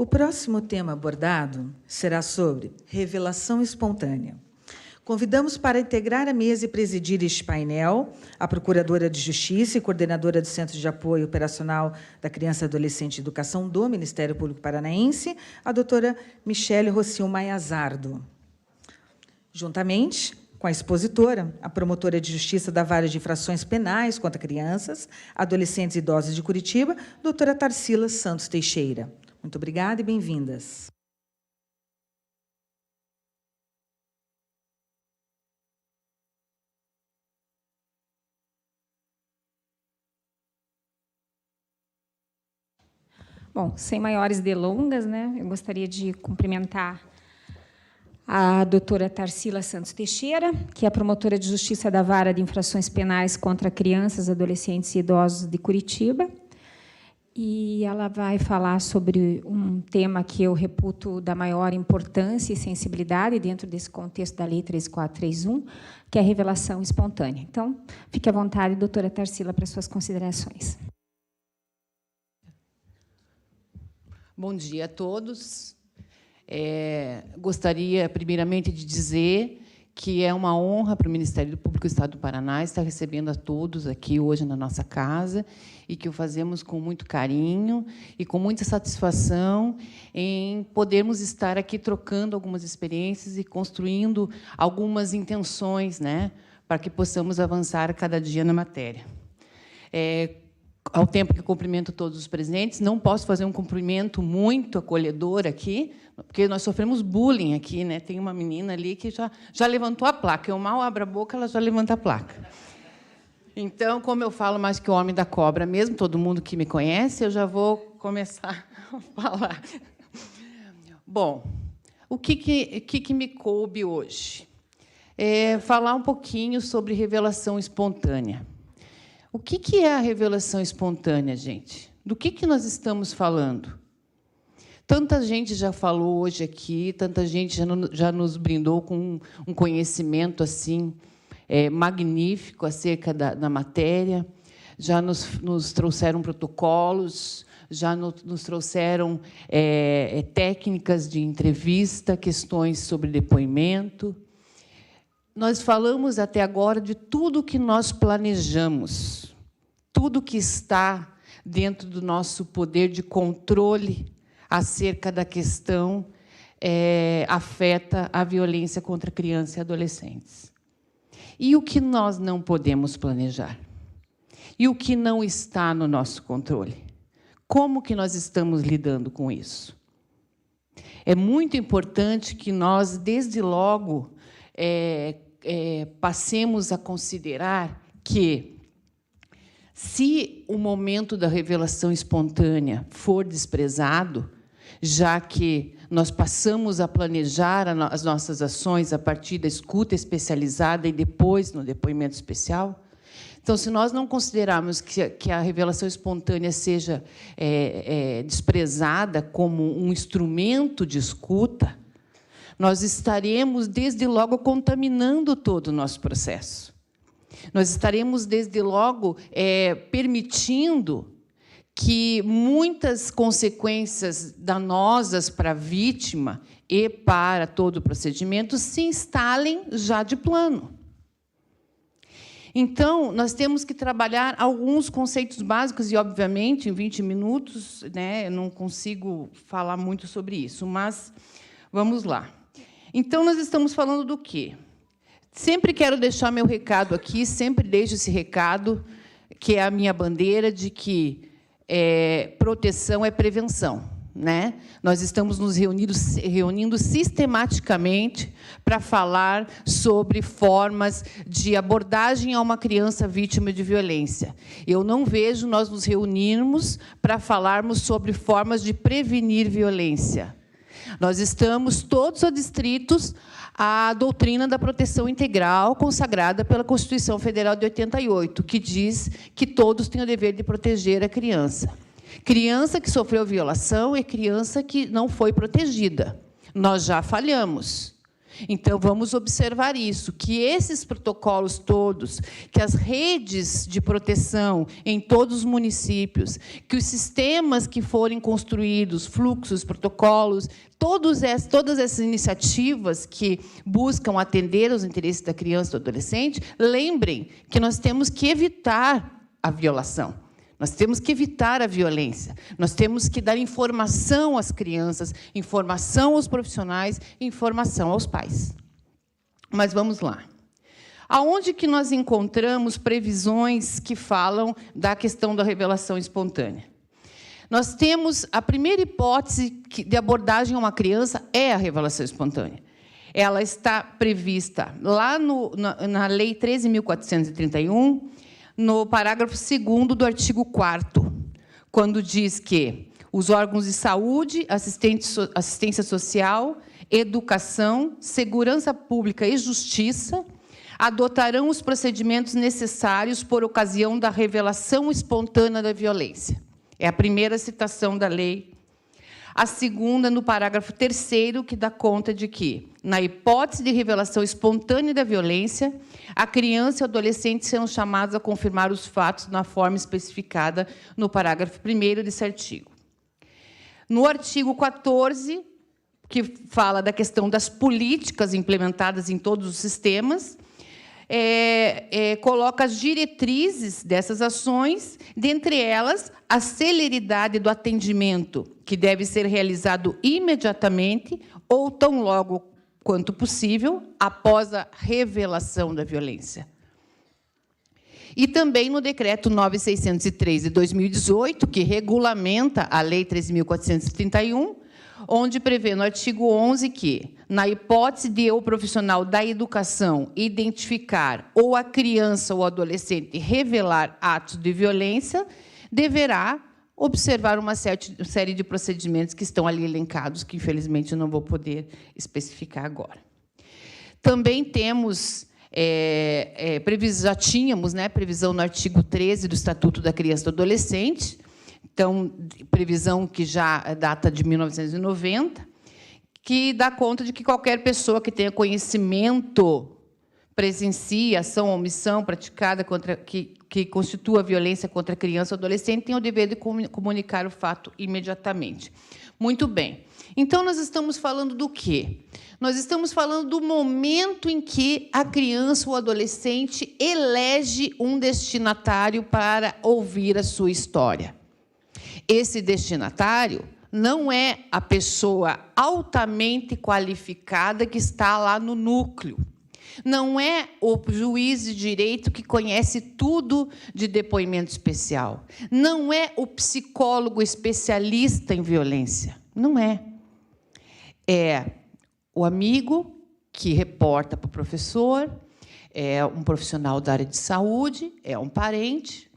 O próximo tema abordado será sobre revelação espontânea. Convidamos para integrar a mesa e presidir este painel a Procuradora de Justiça e coordenadora do Centro de Apoio Operacional da Criança, Adolescente e Educação do Ministério Público Paranaense, a doutora Michele Rocio Maiazardo. Juntamente com a expositora, a promotora de Justiça da Vara de Infrações Penais contra Crianças, Adolescentes e Idosos de Curitiba, doutora Tarsila Santos Teixeira. Muito obrigada e bem-vindas. Bom, sem maiores delongas, né, eu gostaria de cumprimentar a doutora Tarsila Santos Teixeira, que é a promotora de Justiça da Vara de Infrações Penais contra Crianças, Adolescentes e Idosos de Curitiba. E ela vai falar sobre um tema que eu reputo da maior importância e sensibilidade dentro desse contexto da Lei 13431, que é a revelação espontânea. Então, fique à vontade, doutora Tarsila, para suas considerações. Bom dia a todos. Gostaria, primeiramente, de dizer que é uma honra para o Ministério Público do Estado do Paraná estar recebendo a todos aqui hoje na nossa casa e que o fazemos com muito carinho e com muita satisfação em podermos estar aqui trocando algumas experiências e construindo algumas intenções, né, para que possamos avançar cada dia na matéria. Ao tempo que cumprimento todos os presentes, não posso fazer um cumprimento muito acolhedor aqui, porque nós sofremos bullying aqui, né? Tem uma menina ali que já levantou a placa. Eu mal abro a boca, ela já levanta a placa. Então, como eu falo mais que o homem da cobra mesmo, todo mundo que me conhece, eu já vou começar a falar. Bom, o que me coube hoje? Falar um pouquinho sobre revelação espontânea. O que é a revelação espontânea, gente? Do que nós estamos falando? Tanta gente já falou hoje aqui, tanta gente já nos brindou com um conhecimento assim magnífico acerca da matéria, já nos trouxeram protocolos, já nos trouxeram técnicas de entrevista, questões sobre depoimento. Nós falamos até agora de tudo que nós planejamos, tudo que está dentro do nosso poder de controle acerca da questão afeta a violência contra crianças e adolescentes. E o que nós não podemos planejar? E o que não está no nosso controle? Como que nós estamos lidando com isso? É muito importante que nós, desde logo, passemos a considerar que, se o momento da revelação espontânea for desprezado, já que nós passamos a planejar as nossas ações a partir da escuta especializada e depois no depoimento especial, então, se nós não considerarmos que a revelação espontânea seja desprezada como um instrumento de escuta, nós estaremos, desde logo, contaminando todo o nosso processo. Nós estaremos, desde logo, permitindo que muitas consequências danosas para a vítima e para todo o procedimento se instalem já de plano. Então, nós temos que trabalhar alguns conceitos básicos, e, obviamente, em 20 minutos, né, eu não consigo falar muito sobre isso, mas vamos lá. Então, nós estamos falando do quê? Sempre quero deixar meu recado aqui, sempre deixo esse recado, que é a minha bandeira, de que proteção é prevenção, né? Nós estamos nos reunindo sistematicamente para falar sobre formas de abordagem a uma criança vítima de violência. Eu não vejo nós nos reunirmos para falarmos sobre formas de prevenir violência. Nós estamos todos adstritos à doutrina da proteção integral consagrada pela Constituição Federal de 88, que diz que todos têm o dever de proteger a criança. Criança que sofreu violação é criança que não foi protegida. Nós já falhamos. Então, vamos observar isso, que esses protocolos todos, que as redes de proteção em todos os municípios, que os sistemas que forem construídos, fluxos, protocolos, todas essas iniciativas que buscam atender aos interesses da criança e do adolescente, lembrem que nós temos que evitar a violação. Nós temos que evitar a violência. Nós temos que dar informação às crianças, informação aos profissionais, informação aos pais. Mas vamos lá. Aonde que nós encontramos previsões que falam da questão da revelação espontânea? Nós temos a primeira hipótese de abordagem a uma criança é a revelação espontânea. Ela está prevista lá na Lei 13.431, no parágrafo 2º do artigo 4º, quando diz que os órgãos de saúde, assistência social, educação, segurança pública e justiça adotarão os procedimentos necessários por ocasião da revelação espontânea da violência. É a primeira citação da lei. A segunda, no parágrafo 3º, que dá conta de que, na hipótese de revelação espontânea da violência, a criança e o adolescente serão chamados a confirmar os fatos na forma especificada no parágrafo 1º desse artigo. No artigo 14, que fala da questão das políticas implementadas em todos os sistemas, coloca as diretrizes dessas ações, dentre elas, a celeridade do atendimento, que deve ser realizado imediatamente ou tão logo quanto possível após a revelação da violência. E também no Decreto 9.603, de 2018, que regulamenta a Lei 13.431, onde prevê no artigo 11 que, na hipótese de o profissional da educação identificar ou a criança ou adolescente revelar atos de violência, deverá observar uma série de procedimentos que estão ali elencados, que, infelizmente, eu não vou poder especificar agora. Também temos, já tínhamos, previsão no artigo 13 do Estatuto da Criança e do Adolescente, então, previsão que já data de 1990, que dá conta de que qualquer pessoa que tenha conhecimento, presencie ação ou omissão praticada que constitua violência contra a criança ou adolescente tem o dever de comunicar o fato imediatamente. Muito bem. Então, nós estamos falando do quê? Nós estamos falando do momento em que a criança ou adolescente elege um destinatário para ouvir a sua história. Esse destinatário não é a pessoa altamente qualificada que está lá no núcleo. Não é o juiz de direito que conhece tudo de depoimento especial. Não é o psicólogo especialista em violência. Não é. É o amigo que reporta para o professor, é um profissional da área de saúde, é um parente.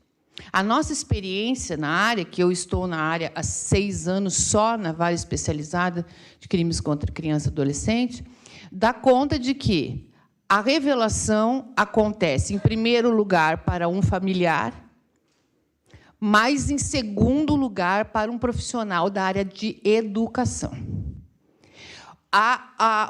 A nossa experiência na área, que eu estou na área há 6 anos só na vara especializada de crimes contra criança e adolescente, dá conta de que a revelação acontece, em primeiro lugar, para um familiar, mas, em segundo lugar, para um profissional da área de educação.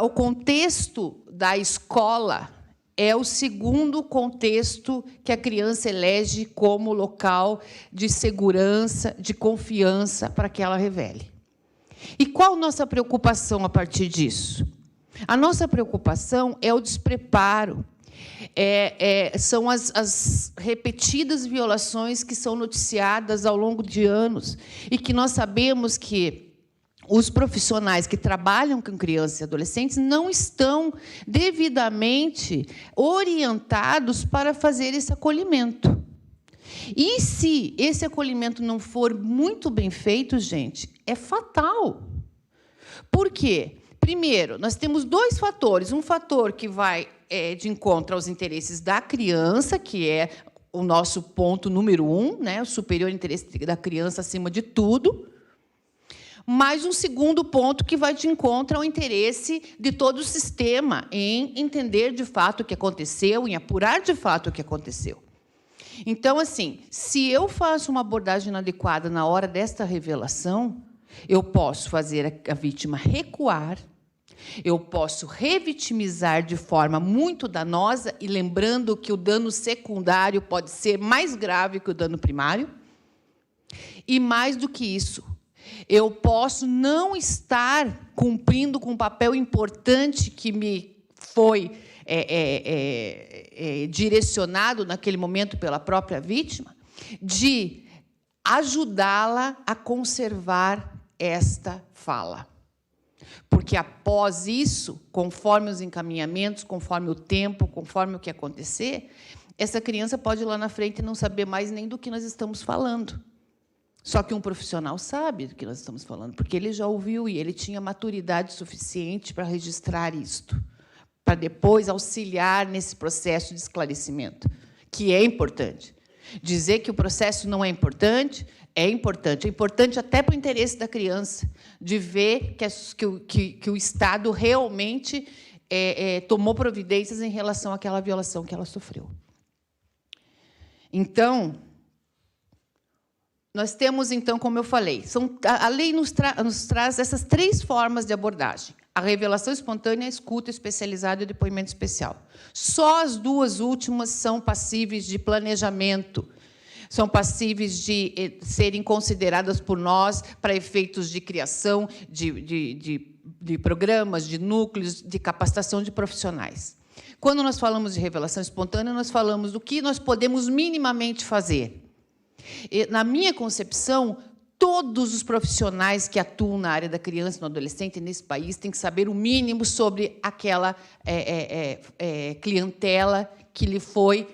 O contexto da escola é o segundo contexto que a criança elege como local de segurança, de confiança, para que ela revele. E qual a nossa preocupação a partir disso? A nossa preocupação é o despreparo, são as repetidas violações que são noticiadas ao longo de anos e que nós sabemos que os profissionais que trabalham com crianças e adolescentes não estão devidamente orientados para fazer esse acolhimento. E se esse acolhimento não for muito bem feito, gente, é fatal. Por quê? Primeiro, nós temos 2 fatores. Um fator que vai de encontro aos interesses da criança, que é o nosso ponto número 1, o superior interesse da criança acima de tudo. Mais um segundo ponto que vai de encontro ao interesse de todo o sistema em entender de fato o que aconteceu, em apurar de fato o que aconteceu. Então, assim, se eu faço uma abordagem inadequada na hora desta revelação, eu posso fazer a vítima recuar, Eu posso revitimizar de forma muito danosa, e lembrando que o dano secundário pode ser mais grave que o dano primário. E, mais do que isso, eu posso não estar cumprindo com um papel importante que me foi direcionado naquele momento pela própria vítima, de ajudá-la a conservar esta fala. Porque, após isso, conforme os encaminhamentos, conforme o tempo, conforme o que acontecer, essa criança pode, lá na frente, não saber mais nem do que nós estamos falando. Só que um profissional sabe do que nós estamos falando, porque ele já ouviu e ele tinha maturidade suficiente para registrar isto, para depois auxiliar nesse processo de esclarecimento, que é importante. Dizer que o processo não é importante, é importante. É importante até para o interesse da criança, de ver que o Estado realmente tomou providências em relação àquela violação que ela sofreu. Então, nós temos, então, como eu falei, a lei nos traz essas 3 formas de abordagem: a revelação espontânea, a escuta especializada e o depoimento especial. Só as 2 últimas são passíveis de planejamento, são passíveis de serem consideradas por nós para efeitos de criação de programas, de núcleos, de capacitação de profissionais. Quando nós falamos de revelação espontânea, nós falamos do que nós podemos minimamente fazer. E, na minha concepção, todos os profissionais que atuam na área da criança e do adolescente nesse país têm que saber o mínimo sobre aquela clientela que lhe foi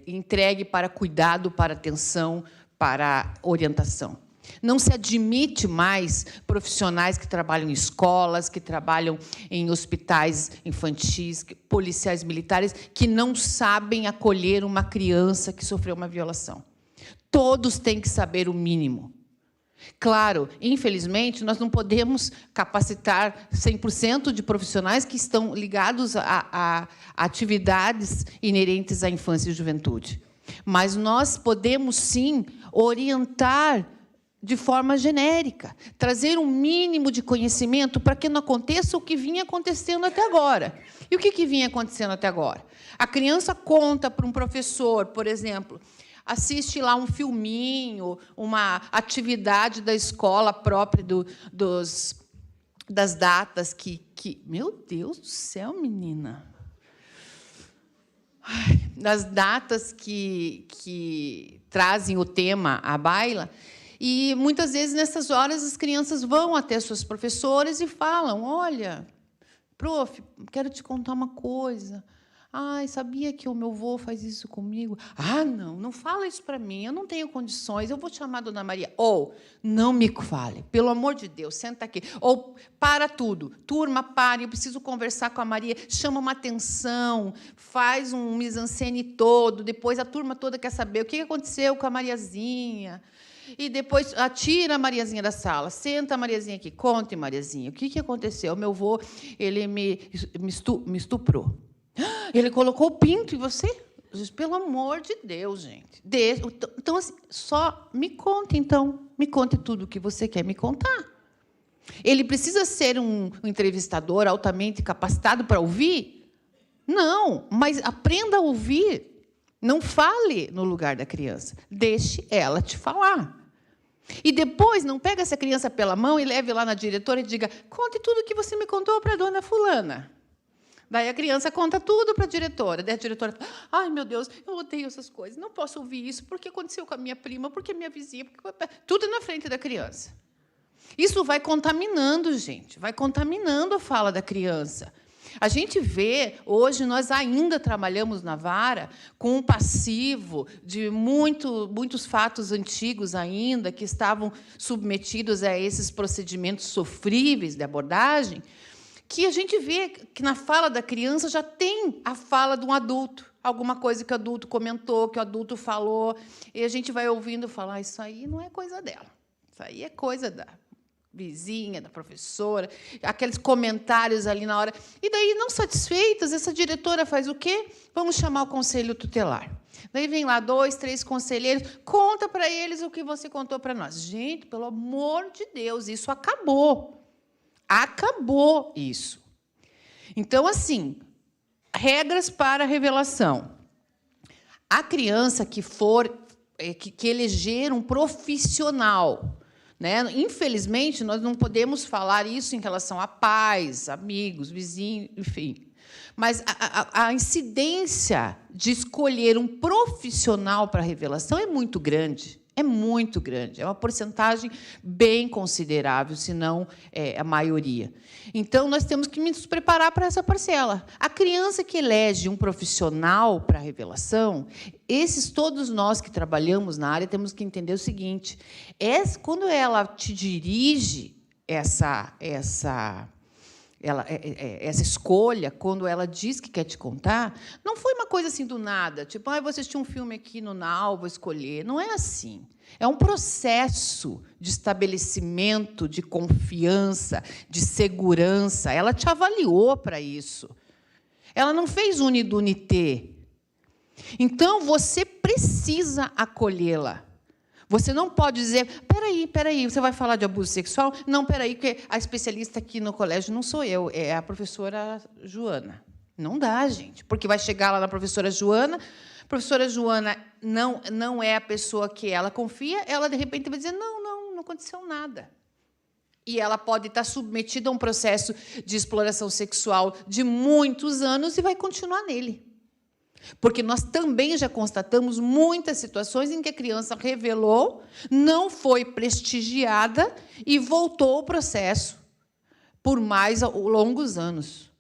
entregue para cuidado, para atenção, para orientação. Não se admite mais profissionais que trabalham em escolas, que trabalham em hospitais infantis, policiais militares, que não sabem acolher uma criança que sofreu uma violação. Todos têm que saber o mínimo. Claro, infelizmente, nós não podemos capacitar 100% de profissionais que estão ligados a atividades inerentes à infância e juventude. Mas nós podemos, sim, orientar de forma genérica, trazer um mínimo de conhecimento para que não aconteça o que vinha acontecendo até agora. E o que vinha acontecendo até agora? A criança conta para um professor, por exemplo, assiste lá um filminho, uma atividade da escola própria das datas que... Meu Deus do céu, menina! Das datas que trazem o tema à baila. E, muitas vezes, nessas horas, as crianças vão até suas professoras e falam: olha, prof, quero te contar uma coisa. Ai, sabia que o meu avô faz isso comigo? Ah, não fala isso para mim, eu não tenho condições, eu vou chamar a dona Maria. Ou, não me fale, pelo amor de Deus, senta aqui. Ou, para tudo, turma, pare, eu preciso conversar com a Maria, chama uma atenção, faz um mise-en-scène todo, depois a turma toda quer saber o que aconteceu com a Mariazinha. E depois tira a Mariazinha da sala, senta a Mariazinha aqui, conte, Mariazinha, o que aconteceu? O meu avô, ele me estuprou. Ele colocou o pinto em você? Pelo amor de Deus, gente. Então, assim, só me conte, então. Me conte tudo o que você quer me contar. Ele precisa ser um entrevistador altamente capacitado para ouvir? Não, mas aprenda a ouvir. Não fale no lugar da criança. Deixe ela te falar. E depois, não pega essa criança pela mão e leve lá na diretora e diga: conte tudo o que você me contou para a dona fulana. Daí a criança conta tudo para a diretora. Daí a diretora fala: ai, meu Deus, eu odeio essas coisas. Não posso ouvir isso. Porque aconteceu com a minha prima, porque a minha vizinha... Tudo na frente da criança. Isso vai contaminando, gente. Vai contaminando a fala da criança. A gente vê, hoje, nós ainda trabalhamos na vara com um passivo de muitos fatos antigos ainda, que estavam submetidos a esses procedimentos sofríveis de abordagem, que a gente vê que na fala da criança já tem a fala de um adulto, alguma coisa que o adulto comentou, que o adulto falou, e a gente vai ouvindo falar: isso aí não é coisa dela, isso aí é coisa da vizinha, da professora, aqueles comentários ali na hora. E daí, não satisfeitas, essa diretora faz o quê? Vamos chamar o conselho tutelar. Daí vem lá 2, 3 conselheiros, conta para eles o que você contou para nós. Gente, pelo amor de Deus, isso acabou. Acabou isso. Então, assim, regras para a revelação. A criança que eleger um profissional, né? Infelizmente, nós não podemos falar isso em relação a pais, amigos, vizinhos, enfim. Mas a incidência de escolher um profissional para a revelação é muito grande. É muito grande. É uma porcentagem bem considerável, se não a maioria. Então, nós temos que nos preparar para essa parcela. A criança que elege um profissional para a revelação, todos nós que trabalhamos na área temos que entender o seguinte: quando ela te dirige essa escolha, quando ela diz que quer te contar, não foi uma coisa assim do nada, tipo, vou assistir um filme aqui no Now, vou escolher. Não é assim. É um processo de estabelecimento, de confiança, de segurança. Ela te avaliou para isso. Ela não fez unidunité. Então, você precisa acolhê-la. Você não pode dizer, peraí, você vai falar de abuso sexual? Não, peraí, que a especialista aqui no colégio não sou eu, é a professora Joana. Não dá, gente, porque vai chegar lá na professora Joana, a professora Joana não é a pessoa que ela confia, ela, de repente, vai dizer, não aconteceu nada. E ela pode estar submetida a um processo de exploração sexual de muitos anos e vai continuar nele. Porque nós também já constatamos muitas situações em que a criança revelou, não foi prestigiada e voltou ao processo por mais longos anos.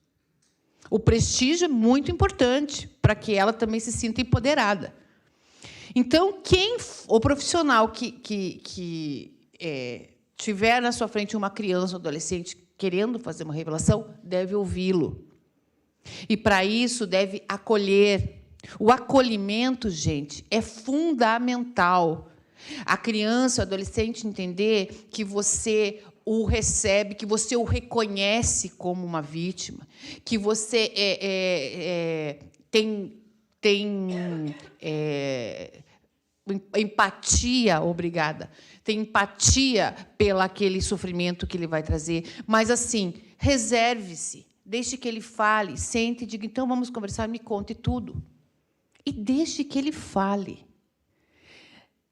O prestígio é muito importante para que ela também se sinta empoderada. Então, o profissional que tiver na sua frente uma criança ou adolescente querendo fazer uma revelação, deve ouvi-lo. E, para isso, deve acolher. O acolhimento, gente, é fundamental. A criança, o adolescente, entender que você o recebe, que você o reconhece como uma vítima, que você tem empatia, obrigada, tem empatia pelo aquele sofrimento que ele vai trazer. Mas, assim, reserve-se. Deixe que ele fale, sente e diga, então, vamos conversar, me conte tudo. E deixe que ele fale.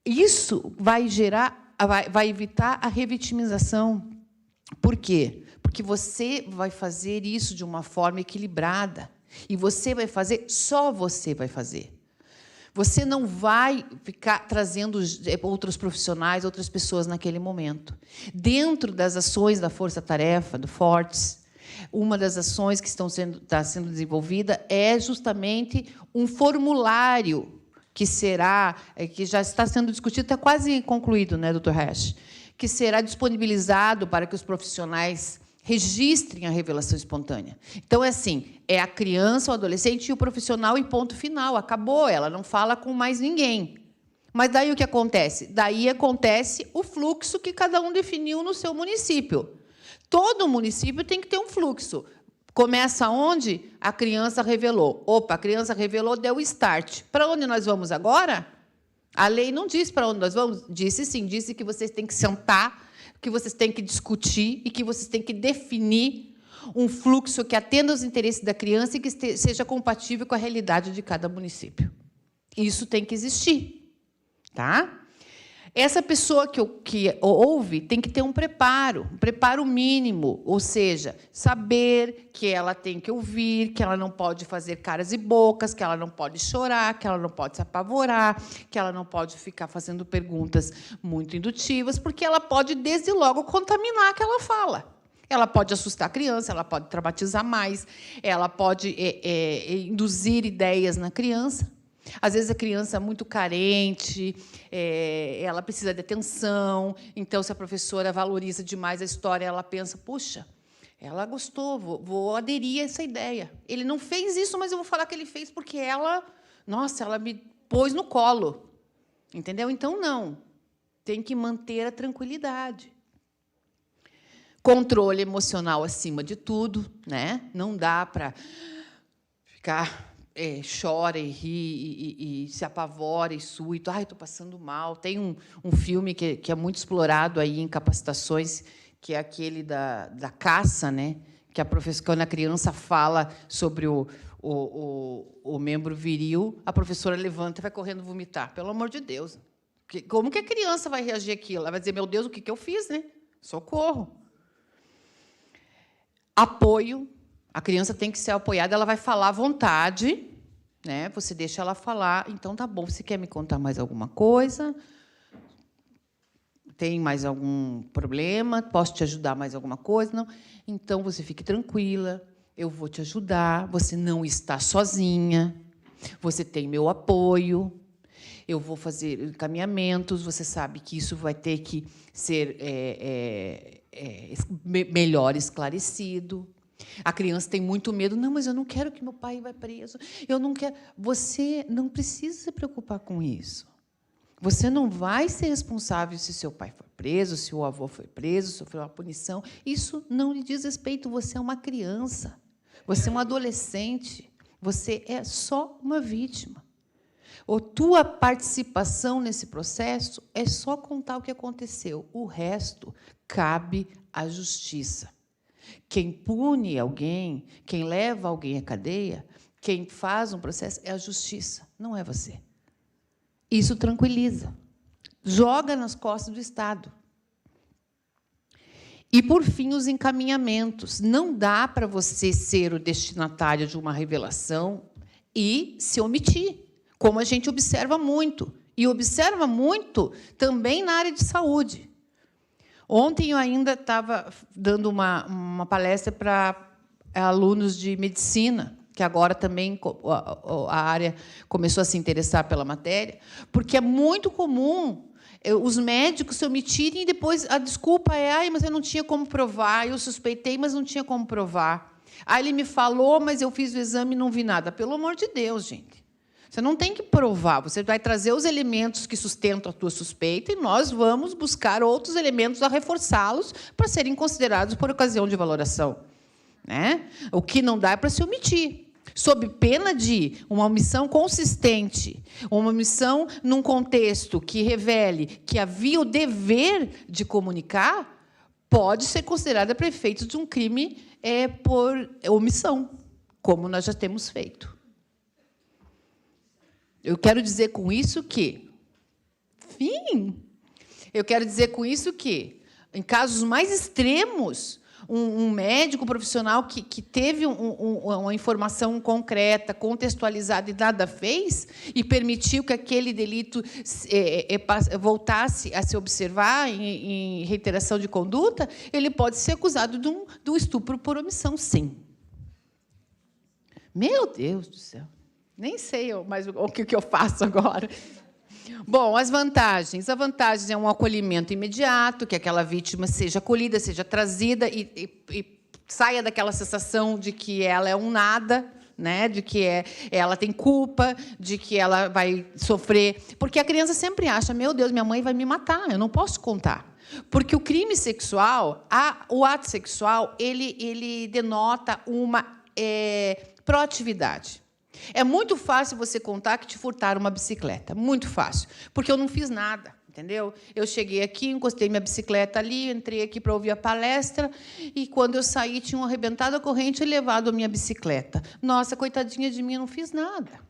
Isso vai evitar a revitimização. Por quê? Porque você vai fazer isso de uma forma equilibrada. E só você vai fazer. Você não vai ficar trazendo outros profissionais, outras pessoas naquele momento. Dentro das ações da Força Tarefa, do Fortes, uma das ações que está sendo desenvolvida é justamente um formulário que já está sendo discutido, está quase concluído, né, doutor Hash, que será disponibilizado para que os profissionais registrem a revelação espontânea. Então, é assim, é a criança, o adolescente e o profissional e ponto final. Acabou, ela não fala com mais ninguém. Mas daí o que acontece? Daí acontece o fluxo que cada um definiu no seu município. Todo município tem que ter um fluxo. Começa onde? A criança revelou. Opa, a criança revelou, deu o start. Para onde nós vamos agora? A lei não diz para onde nós vamos. Disse sim, disse que vocês têm que sentar, que vocês têm que discutir e que vocês têm que definir um fluxo que atenda aos interesses da criança e que seja compatível com a realidade de cada município. Isso tem que existir. Tá? Essa pessoa que ouve tem que ter um preparo mínimo, ou seja, saber que ela tem que ouvir, que ela não pode fazer caras e bocas, que ela não pode chorar, que ela não pode se apavorar, que ela não pode ficar fazendo perguntas muito indutivas, porque ela pode, desde logo, contaminar aquela fala. Ela pode assustar a criança, ela pode traumatizar mais, ela pode induzir ideias na criança. Às vezes, a criança é muito carente, ela precisa de atenção, então, se a professora valoriza demais a história, ela pensa, puxa, ela gostou, vou aderir a essa ideia. Ele não fez isso, mas eu vou falar que ele fez porque ela me pôs no colo. Entendeu? Então, não. Tem que manter a tranquilidade. Controle emocional acima de tudo, né? Não dá para ficar... chora e ri, e se apavora e súbito. Estou passando mal. Tem um filme que é muito explorado aí em capacitações, que é aquele da caça, né? Que a professora, quando a criança fala sobre o membro viril, a professora levanta e vai correndo vomitar. Pelo amor de Deus. Como que a criança vai reagir àquilo? Ela vai dizer, meu Deus, o que eu fiz, né? Socorro. Apoio. A criança tem que ser apoiada, ela vai falar à vontade, né? Você deixa ela falar. Então, tá bom, você quer me contar mais alguma coisa? Tem mais algum problema? Posso te ajudar mais alguma coisa? Não. Então, você fique tranquila, eu vou te ajudar, você não está sozinha, você tem meu apoio, eu vou fazer encaminhamentos, você sabe que isso vai ter que ser melhor esclarecido. A criança tem muito medo. Não, mas eu não quero que meu pai vá preso. Eu não quero. Você não precisa se preocupar com isso. Você não vai ser responsável se seu pai foi preso, se o avô foi preso, sofreu uma punição. Isso não lhe diz respeito. Você é uma criança. Você é um adolescente. Você é só uma vítima. A tua participação nesse processo é só contar o que aconteceu. O resto cabe à justiça. Quem pune alguém, quem leva alguém à cadeia, quem faz um processo é a justiça, não é você. Isso tranquiliza. Joga nas costas do Estado. E, por fim, os encaminhamentos. Não dá para você ser o destinatário de uma revelação e se omitir, como a gente observa muito. E observa muito também na área de saúde. Ontem eu ainda estava dando uma palestra para alunos de medicina, que agora também a área começou a se interessar pela matéria, porque é muito comum os médicos se omitirem e depois a desculpa é mas eu não tinha como provar, eu suspeitei, mas não tinha como provar. Ele me falou, mas eu fiz o exame e não vi nada. Pelo amor de Deus, gente. Você não tem que provar, você vai trazer os elementos que sustentam a tua suspeita e nós vamos buscar outros elementos a reforçá-los para serem considerados por ocasião de valoração. Né? O que não dá é para se omitir, sob pena de uma omissão consistente, uma omissão num contexto que revele que havia o dever de comunicar, pode ser considerada para efeitos de um crime por omissão, como nós já temos feito. Eu quero dizer com isso que, em casos mais extremos, um médico profissional que teve uma informação concreta, contextualizada e nada fez, e permitiu que aquele delito voltasse a se observar em reiteração de conduta, ele pode ser acusado de um estupro por omissão, sim. Meu Deus do céu! Nem sei mais o que eu faço agora. Bom, as vantagens. A vantagem é um acolhimento imediato, que aquela vítima seja acolhida, seja trazida e saia daquela sensação de que ela é um nada, né? De que ela tem culpa, de que ela vai sofrer. Porque a criança sempre acha, meu Deus, minha mãe vai me matar, eu não posso contar. Porque o crime sexual, o ato sexual, ele denota uma proatividade. É muito fácil você contar que te furtaram uma bicicleta. Muito fácil. Porque eu não fiz nada, entendeu? Eu cheguei aqui, encostei minha bicicleta ali, entrei aqui para ouvir a palestra, e, quando eu saí, tinham arrebentado a corrente e levado a minha bicicleta. Nossa, coitadinha de mim, eu não fiz nada.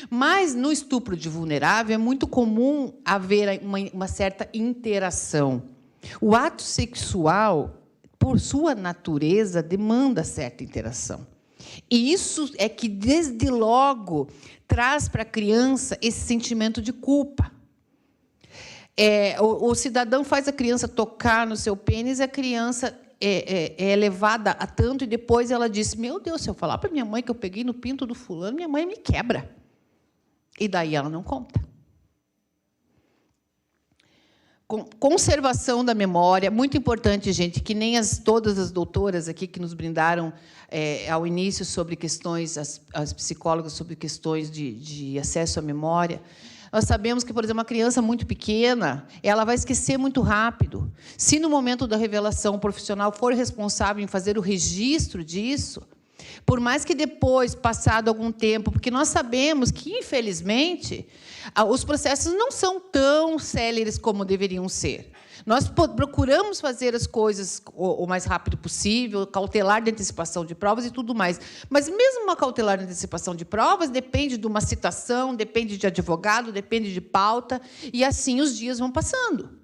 Mas, no estupro de vulnerável, é muito comum haver uma certa interação. O ato sexual, por sua natureza, demanda certa interação. E isso é que, desde logo, traz para a criança esse sentimento de culpa. O cidadão faz a criança tocar no seu pênis, a criança é levada a tanto, e depois ela diz, meu Deus, se eu falar para minha mãe que eu peguei no pinto do fulano, minha mãe me quebra. E daí ela não conta. Conservação da memória, muito importante, gente, que nem todas as doutoras aqui que nos brindaram ao início sobre questões, as psicólogas sobre questões de acesso à memória. Nós sabemos que, por exemplo, uma criança muito pequena, ela vai esquecer muito rápido. Se, no momento da revelação, o profissional for responsável em fazer o registro disso, por mais que depois, passado algum tempo, porque nós sabemos que, infelizmente, os processos não são tão céleres como deveriam ser. Nós procuramos fazer as coisas o mais rápido possível, cautelar de antecipação de provas e tudo mais. Mas mesmo uma cautelar de antecipação de provas depende de uma citação, depende de advogado, depende de pauta, e assim os dias vão passando.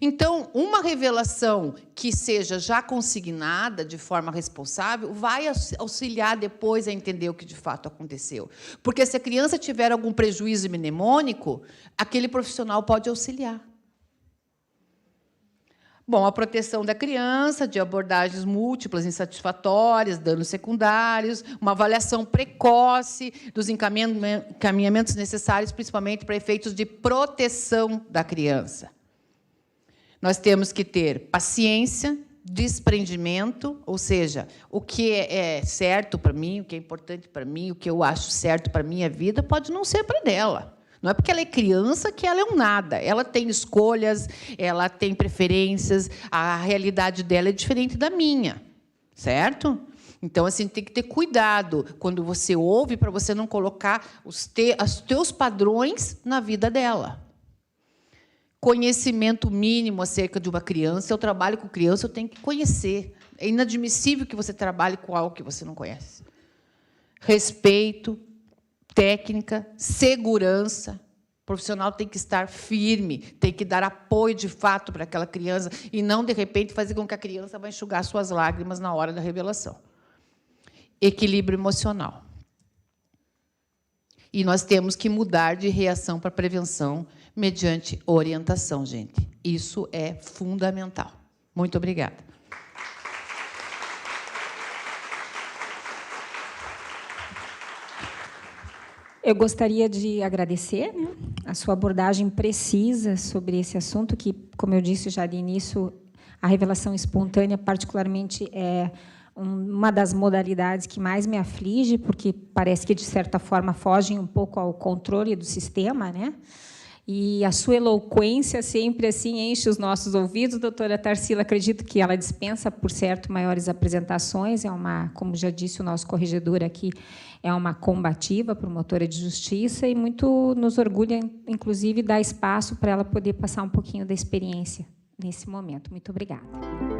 Então, uma revelação que seja já consignada de forma responsável vai auxiliar depois a entender o que de fato aconteceu. Porque se a criança tiver algum prejuízo mnemônico, aquele profissional pode auxiliar. Bom, a proteção da criança, de abordagens múltiplas, insatisfatórias, danos secundários, uma avaliação precoce dos encaminhamentos necessários, principalmente para efeitos de proteção da criança. Nós temos que ter paciência, desprendimento, ou seja, o que é certo para mim, o que é importante para mim, o que eu acho certo para a minha vida, pode não ser para dela. Não é porque ela é criança que ela é um nada. Ela tem escolhas, ela tem preferências, a realidade dela é diferente da minha, certo? Então, assim, tem que ter cuidado quando você ouve, para você não colocar os teus padrões na vida dela. Conhecimento mínimo acerca de uma criança. Eu trabalho com criança, eu tenho que conhecer. É inadmissível que você trabalhe com algo que você não conhece. Respeito, técnica, segurança. O profissional tem que estar firme, tem que dar apoio de fato para aquela criança e não, de repente, fazer com que a criança vá enxugar suas lágrimas na hora da revelação. Equilíbrio emocional. E nós temos que mudar de reação para prevenção mediante orientação, gente. Isso é fundamental. Muito obrigada. Eu gostaria de agradecer, né, a sua abordagem precisa sobre esse assunto, que, como eu disse já de início, a revelação espontânea, particularmente, é uma das modalidades que mais me aflige, porque parece que, de certa forma, fogem um pouco ao controle do sistema, né? E a sua eloquência sempre assim enche os nossos ouvidos. Doutora Tarsila, acredito que ela dispensa, por certo, maiores apresentações. É uma, como já disse o nosso corregedor aqui, é uma combativa, promotora de justiça, e muito nos orgulha, inclusive, dar espaço para ela poder passar um pouquinho da experiência nesse momento. Muito obrigada.